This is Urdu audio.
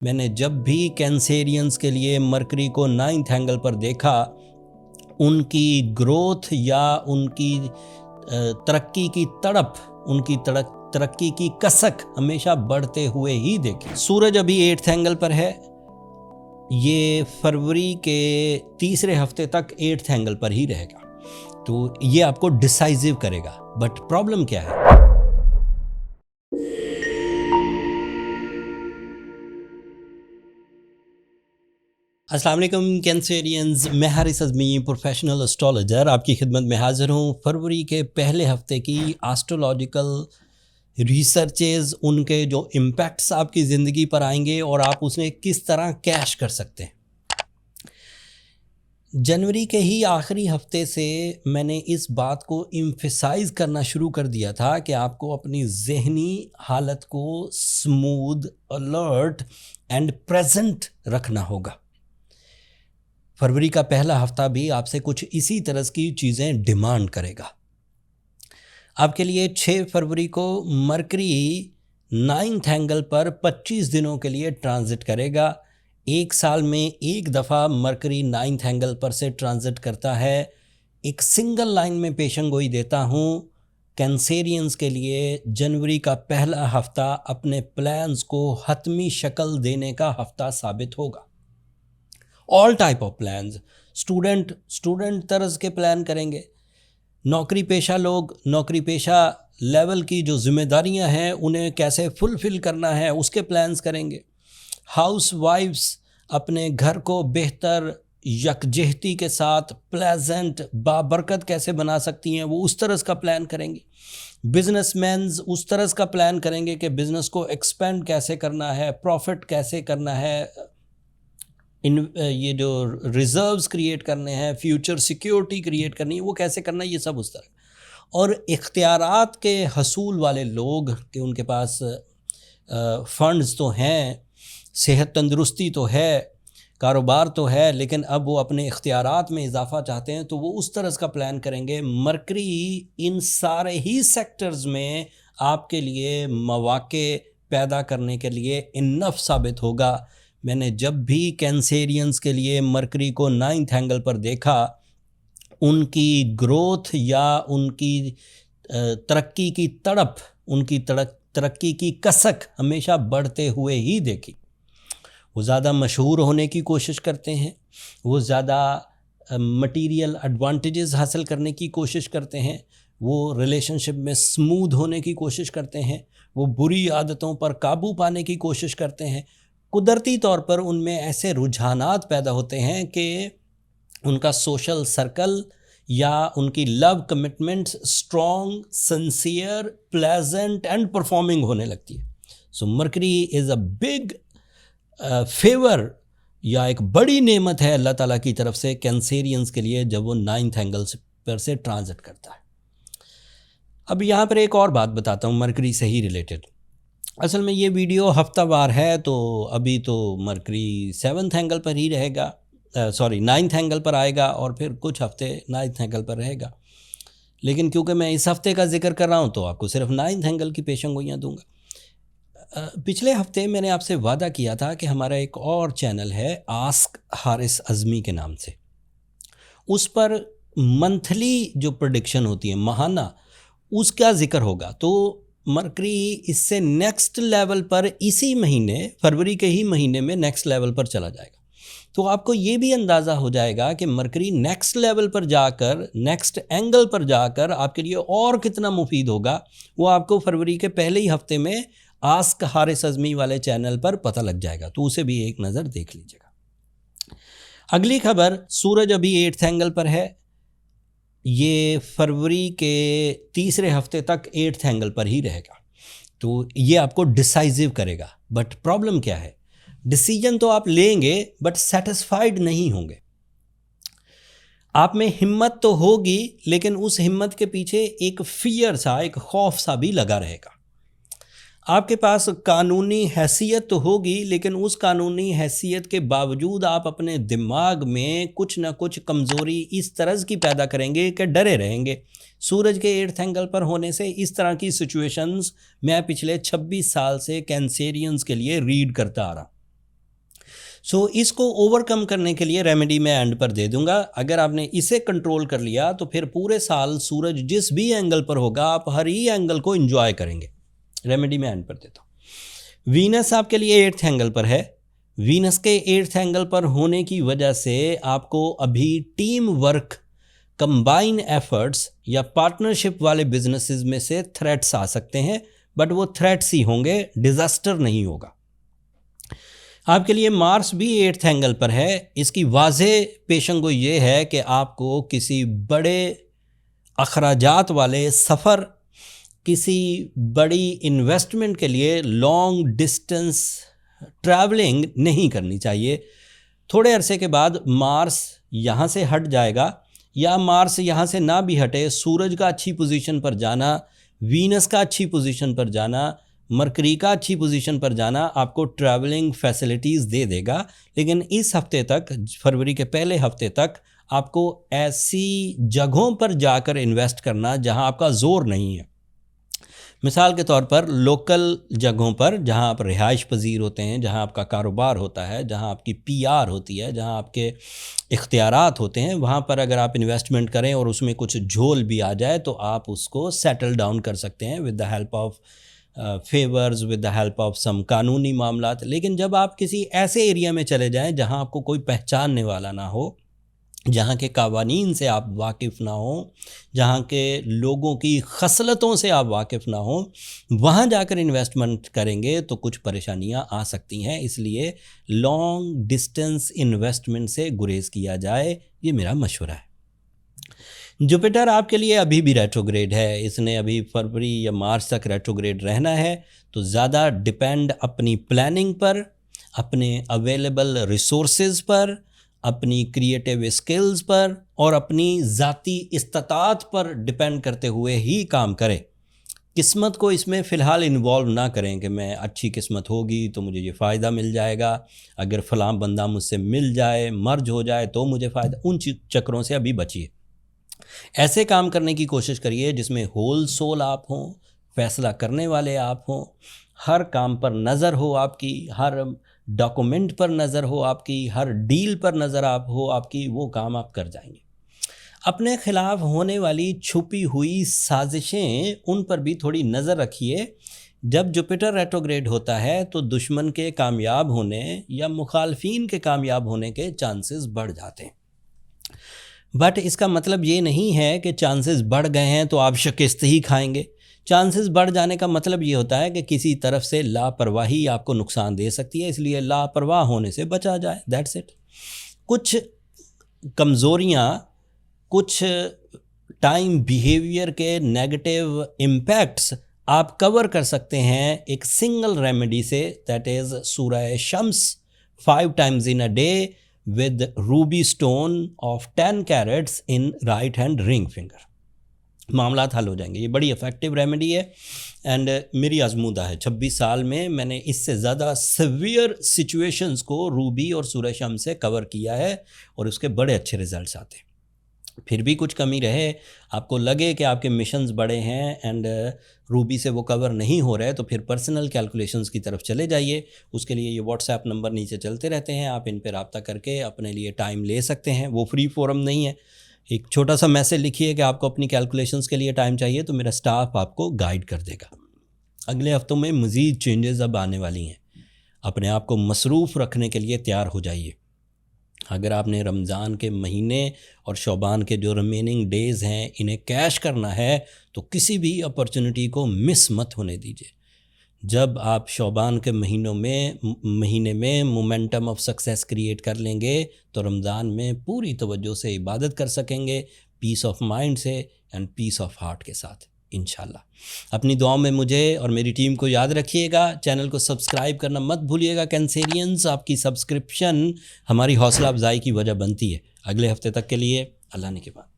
میں نے جب بھی کینسیرینز کے لیے مرکری کو 9th اینگل پر دیکھا، ان کی گروتھ یا ان کی ترقی کی تڑپ، ان کی ترقی کی کسک ہمیشہ بڑھتے ہوئے ہی دیکھی۔ سورج ابھی 8th اینگل پر ہے، یہ فروری کے تیسرے ہفتے تک 8th اینگل پر ہی رہے گا، تو یہ آپ کو ڈیسائزو کرے گا۔ بٹ پرابلم کیا ہے؟ السلام علیکم کینسیرینز، میں حارث اعظمی پروفیشنل اسٹرالوجر آپ کی خدمت میں حاضر ہوں۔ فروری کے پہلے ہفتے کی آسٹرولوجیکل ریسرچز، ان کے جو امپیکٹس آپ کی زندگی پر آئیں گے اور آپ اسے کس طرح کیش کر سکتے ہیں۔ جنوری کے ہی آخری ہفتے سے میں نے اس بات کو ایمفیسائز کرنا شروع کر دیا تھا کہ آپ کو اپنی ذہنی حالت کو سموتھ، الرٹ اینڈ پریزنٹ رکھنا ہوگا۔ فروری کا پہلا ہفتہ بھی آپ سے کچھ اسی طرح کی چیزیں ڈیمانڈ کرے گا۔ آپ کے لیے 6 فروری کو مرکری 9th اینگل پر 25 دنوں کے لیے ٹرانزٹ کرے گا۔ ایک سال میں ایک دفعہ مرکری 9th اینگل پر سے ٹرانزٹ کرتا ہے۔ ایک سنگل لائن میں پیشن گوئی دیتا ہوں، کینسیرینز کے لیے جنوری کا پہلا ہفتہ اپنے پلانز کو حتمی شکل دینے کا ہفتہ ثابت ہوگا۔ All type of plans, student طرز کے پلان کریں گے، نوکری پیشہ لوگ نوکری پیشہ لیول کی جو ذمہ داریاں ہیں انہیں کیسے فلفل کرنا ہے اس کے پلانز کریں گے۔ ہاؤس وائفز اپنے گھر کو بہتر یکجہتی کے ساتھ پلیزنٹ بابرکت کیسے بنا سکتی ہیں، وہ اس طرز کا پلان کریں گے۔ بزنس مینز اس طرز کا پلان کریں گے کہ بزنس کو ایکسپینڈ کیسے کرنا ہے، پروفٹ کیسے کرنا ہے، یہ جو ریزروز کریٹ کرنے ہیں، فیوچر سیکیورٹی کریٹ کرنی ہے، وہ کیسے کرنا ہے، یہ سب اس طرح۔ اور اختیارات کے حصول والے لوگ کہ ان کے پاس فنڈز تو ہیں، صحت تندرستی تو ہے، کاروبار تو ہے، لیکن اب وہ اپنے اختیارات میں اضافہ چاہتے ہیں، تو وہ اس طرح کا پلان کریں گے۔ مرکری ان سارے ہی سیکٹرز میں آپ کے لیے مواقع پیدا کرنے کے لیے انف ثابت ہوگا۔ میں نے جب بھی کینسیرینز کے لیے مرکری کو 9th اینگل پر دیکھا، ان کی گروتھ یا ان کی ترقی کی تڑپ، ان کی ترقی کی کسک ہمیشہ بڑھتے ہوئے ہی دیکھی۔ وہ زیادہ مشہور ہونے کی کوشش کرتے ہیں، وہ زیادہ مٹیریل ایڈوانٹیجز حاصل کرنے کی کوشش کرتے ہیں، وہ ریلیشن شپ میں سموتھ ہونے کی کوشش کرتے ہیں، وہ بری عادتوں پر قابو پانے کی کوشش کرتے ہیں۔ قدرتی طور پر ان میں ایسے رجحانات پیدا ہوتے ہیں کہ ان کا سوشل سرکل یا ان کی love commitments strong, sincere, pleasant and performing ہونے لگتی ہے۔ So Mercury is a big favour یا ایک بڑی نعمت ہے اللہ تعالیٰ کی طرف سے کینسیرینز کے لیے جب وہ 9th اینگل پر سے ٹرانزٹ کرتا ہے۔ اب یہاں پر ایک اور بات بتاتا ہوں مرکری سے ہی ریلیٹڈ۔ اصل میں یہ ویڈیو ہفتہ وار ہے، تو ابھی تو مرکری 7th اینگل پر ہی رہے گا، 9th اینگل پر آئے گا اور پھر کچھ ہفتے 9th اینگل پر رہے گا، لیکن کیونکہ میں اس ہفتے کا ذکر کر رہا ہوں تو آپ کو صرف 9th اینگل کی پیشن گوئیاں دوں گا۔ پچھلے ہفتے میں نے آپ سے وعدہ کیا تھا کہ ہمارا ایک اور چینل ہے آسک حارث اعظمی کے نام سے، اس پر منتھلی جو پریڈکشن ہوتی ہے، ماہانہ، اس کا ذکر ہوگا۔ تو مرکری اس سے نیکسٹ لیول پر اسی مہینے، فروری کے ہی مہینے میں نیکسٹ لیول پر چلا جائے گا، تو آپ کو یہ بھی اندازہ ہو جائے گا کہ مرکری نیکسٹ لیول پر جا کر، نیکسٹ اینگل پر جا کر آپ کے لیے اور کتنا مفید ہوگا، وہ آپ کو فروری کے پہلے ہی ہفتے میں آسک حارث اعظمی والے چینل پر پتہ لگ جائے گا، تو اسے بھی ایک نظر دیکھ لیجیے گا۔ اگلی خبر، سورج ابھی 8th اینگل پر ہے، یہ فروری کے تیسرے ہفتے تک 8th اینگل پر ہی رہے گا، تو یہ آپ کو ڈیسائزو کرے گا۔ بٹ پرابلم کیا ہے؟ ڈیسیجن تو آپ لیں گے بٹ سیٹسفائیڈ نہیں ہوں گے۔ آپ میں ہمت تو ہوگی، لیکن اس ہمت کے پیچھے ایک فیئر سا، ایک خوف سا بھی لگا رہے گا۔ آپ کے پاس قانونی حیثیت تو ہوگی، لیکن اس قانونی حیثیت کے باوجود آپ اپنے دماغ میں کچھ نہ کچھ کمزوری اس طرز کی پیدا کریں گے کہ ڈرے رہیں گے۔ سورج کے 8th اینگل پر ہونے سے اس طرح کی سچویشنز میں پچھلے 26 سال سے کینسیرینز کے لیے ریڈ کرتا آ رہا ہوں۔ سو اس کو اوور کم کرنے کے لیے ریمیڈی میں اینڈ پر دے دوں گا. اگر آپ نے اسے کنٹرول کر لیا تو پھر پورے سال سورج جس بھی اینگل پر ہوگا آپ ہر ہی اینگل کو انجوائے کریں گے. ریمیڈی میں اینڈ پر دیتا ہوں. وینس آپ کے لیے 8th اینگل پر ہے. وینس کے 8th اینگل پر ہونے کی وجہ سے آپ کو ابھی ٹیم ورک، کمبائن ایفرٹس یا پارٹنرشپ والے بزنسز میں سے تھریٹس آ سکتے ہیں، بٹ وہ تھریٹس ہی ہوں گے، ڈیزاسٹر نہیں ہوگا. آپ کے لیے مارس بھی 8th اینگل پر ہے. اس کی واضح پیشن گوئی یہ ہے کہ آپ کو کسی بڑے اخراجات والے سفر، کسی بڑی انویسٹمنٹ کے لیے لانگ ڈسٹنس ٹریولنگ نہیں کرنی چاہیے. تھوڑے عرصے کے بعد مارس یہاں سے ہٹ جائے گا، یا مارس یہاں سے نہ بھی ہٹے، سورج کا اچھی پوزیشن پر جانا، وینس کا اچھی پوزیشن پر جانا، مرکری کا اچھی پوزیشن پر جانا آپ کو ٹریولنگ فیسلٹیز دے دے گا. لیکن اس ہفتے تک، فروری کے پہلے ہفتے تک، آپ کو ایسی جگہوں پر جا کر انویسٹ کرنا جہاں آپ کا زور نہیں ہے. مثال کے طور پر لوکل جگہوں پر جہاں آپ رہائش پذیر ہوتے ہیں، جہاں آپ کا کاروبار ہوتا ہے، جہاں آپ کی PR ہوتی ہے، جہاں آپ کے اختیارات ہوتے ہیں، وہاں پر اگر آپ انویسٹمنٹ کریں اور اس میں کچھ جھول بھی آ جائے تو آپ اس کو سیٹل ڈاؤن کر سکتے ہیں with the help of favours, with the help of some قانونی معاملات. لیکن جب آپ کسی ایسے ایریا میں چلے جائیں جہاں آپ کو کوئی پہچاننے والا نہ ہو، جہاں کے قوانین سے آپ واقف نہ ہوں، جہاں کے لوگوں کی خصلتوں سے آپ واقف نہ ہوں، وہاں جا کر انویسٹمنٹ کریں گے تو کچھ پریشانیاں آ سکتی ہیں. اس لیے لانگ ڈسٹنس انویسٹمنٹ سے گریز کیا جائے، یہ میرا مشورہ ہے. جوپیٹر آپ کے لیے ابھی بھی ریٹروگریڈ ہے. اس نے ابھی فروری یا مارچ تک ریٹروگریڈ رہنا ہے. تو زیادہ ڈپینڈ اپنی پلاننگ پر، اپنے اویلیبل ریسورسز پر، اپنی کریٹیو اسکلز پر اور اپنی ذاتی استطاعت پر ڈپینڈ کرتے ہوئے ہی کام کریں. قسمت کو اس میں فی الحال انوالو نہ کریں کہ میں اچھی قسمت ہوگی تو مجھے یہ فائدہ مل جائے گا، اگر فلاں بندہ مجھ سے مل جائے، مرج ہو جائے تو مجھے فائدہ. ان چکروں سے ابھی بچیے. ایسے کام کرنے کی کوشش کریے جس میں ہول سول آپ ہوں، فیصلہ کرنے والے آپ ہوں، ہر کام پر نظر ہو آپ کی، ہر ڈاکومنٹ پر نظر ہو آپ کی، ہر ڈیل پر نظر آپ کی، وہ کام آپ کر جائیں گے. اپنے خلاف ہونے والی چھپی ہوئی سازشیں، ان پر بھی تھوڑی نظر رکھیے. جب جوپیٹر ریٹروگریڈ ہوتا ہے تو دشمن کے کامیاب ہونے یا مخالفین کے کامیاب ہونے کے چانسز بڑھ جاتے ہیں. بٹ اس کا مطلب یہ نہیں ہے کہ چانسز بڑھ گئے ہیں تو آپ شکست ہی کھائیں گے. چانسز بڑھ جانے کا مطلب یہ ہوتا ہے کہ کسی طرف سے لاپرواہی آپ کو نقصان دے سکتی ہے، اس لیے لاپرواہ ہونے سے بچا جائے. That's it. کچھ کمزوریاں، کچھ ٹائم بیہیویئر کے نیگیٹو امپیکٹس آپ کور کر سکتے ہیں ایک سنگل ریمیڈی سے، دیٹ از سورہ شمس 5 times in a day with ruby stone of 10 carats in right hand ring finger. معاملات حل ہو جائیں گے. یہ بڑی افیکٹو ریمیڈی ہے اینڈ میری آزمودہ ہے. 26 سال میں میں نے اس سے زیادہ سیویئر سچویشنز کو روبی اور سورہ شمس سے کور کیا ہے اور اس کے بڑے اچھے ریزلٹس آتے ہیں. پھر بھی کچھ کمی رہے، آپ کو لگے کہ آپ کے مشنز بڑے ہیں اینڈ روبی سے وہ کور نہیں ہو رہے، تو پھر پرسنل کیلکولیشنز کی طرف چلے جائیے. اس کے لیے یہ واٹس ایپ نمبر نیچے چلتے رہتے ہیں، آپ ان پہ رابطہ کر کے اپنے لیے ٹائم لے سکتے ہیں. وہ فری فورم نہیں ہے. ایک چھوٹا سا میسج لکھیے کہ آپ کو اپنی کیلکولیشنز کے لیے ٹائم چاہیے، تو میرا سٹاف آپ کو گائیڈ کر دے گا. اگلے ہفتوں میں مزید چینجز اب آنے والی ہیں. اپنے آپ کو مصروف رکھنے کے لیے تیار ہو جائیے. اگر آپ نے رمضان کے مہینے اور شعبان کے جو ریمیننگ ڈیز ہیں انہیں کیش کرنا ہے تو کسی بھی اپرچونٹی کو مس مت ہونے دیجیے. جب آپ شعبان کے مہینے میں مومنٹم آف سکسیس کریٹ کر لیں گے تو رمضان میں پوری توجہ سے عبادت کر سکیں گے، پیس آف مائنڈ سے اینڈ پیس آف ہارٹ کے ساتھ انشاءاللہ. اپنی دعاؤں میں مجھے اور میری ٹیم کو یاد رکھیے گا. چینل کو سبسکرائب کرنا مت بھولیے گا. کینسیرینز، آپ کی سبسکرپشن ہماری حوصلہ افزائی کی وجہ بنتی ہے. اگلے ہفتے تک کے لیے اللہ نے کے بعد.